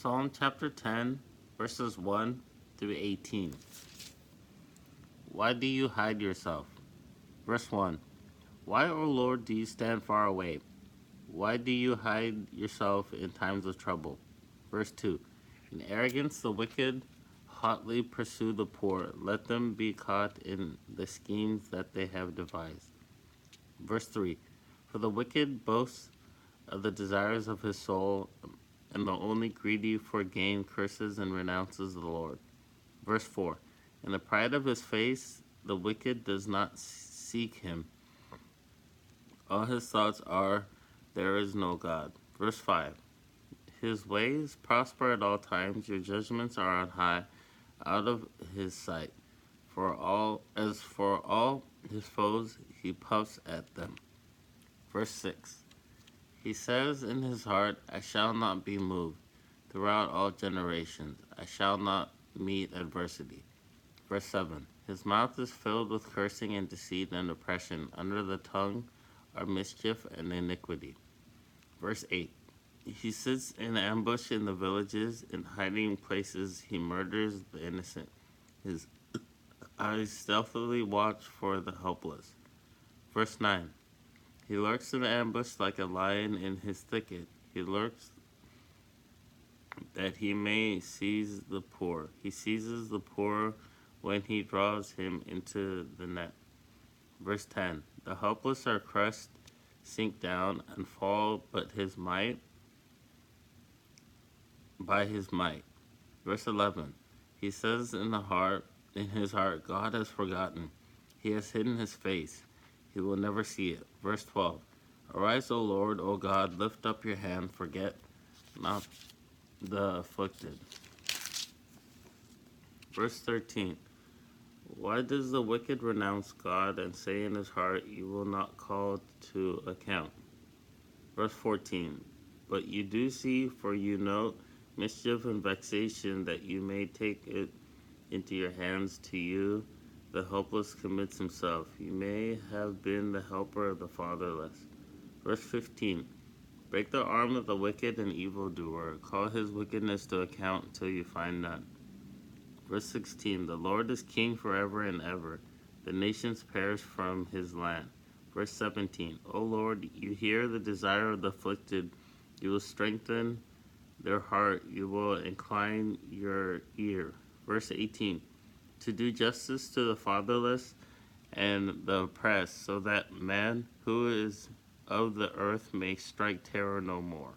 Psalm chapter 10, verses 1 through 18. Why do you hide yourself? Verse 1. Why, O Lord, do you stand far away? Why do you hide yourself in times of trouble? Verse 2. In arrogance, the wicked hotly pursue the poor. Let them be caught in the schemes that they have devised. Verse 3. For the wicked boasts of the desires of his soul, and the only greedy for gain curses and renounces the Lord. Verse 4. In the pride of his face, the wicked does not seek him. All his thoughts are, there is no God. Verse 5. His ways prosper at all times. Your judgments are on high, out of his sight. For all his foes, he puffs at them. Verse 6. He says in his heart, I shall not be moved. Throughout all generations, I shall not meet adversity. Verse 7. His mouth is filled with cursing and deceit and oppression. Under the tongue are mischief and iniquity. Verse 8. He sits in ambush in the villages, in hiding places he murders the innocent. His eyes stealthily watch for the helpless. Verse 9. He lurks in ambush like a lion in his thicket. He lurks that he may seize the poor. He seizes the poor when he draws him into the net. Verse 10. The helpless are crushed, sink down, and fall, by his might. Verse 11. He says in his heart, God has forgotten. He has hidden his face. He will never see it. Verse 12. Arise, O Lord, O God, lift up your hand, forget not the afflicted. Verse 13. Why does the wicked renounce God and say in his heart, you will not call to account? Verse 14. But you do see, for you know mischief and vexation, that you may take it into your hands. To you the helpless commits himself. You may have been the helper of the fatherless. Verse 15. Break the arm of the wicked and evildoer. Call his wickedness to account until you find none. Verse 16. The Lord is king forever and ever. The nations perish from his land. Verse 17. O Lord, you hear the desire of the afflicted. You will strengthen their heart. You will incline your ear. Verse 18. To do justice to the fatherless and the oppressed, so that man who is of the earth may strike terror no more.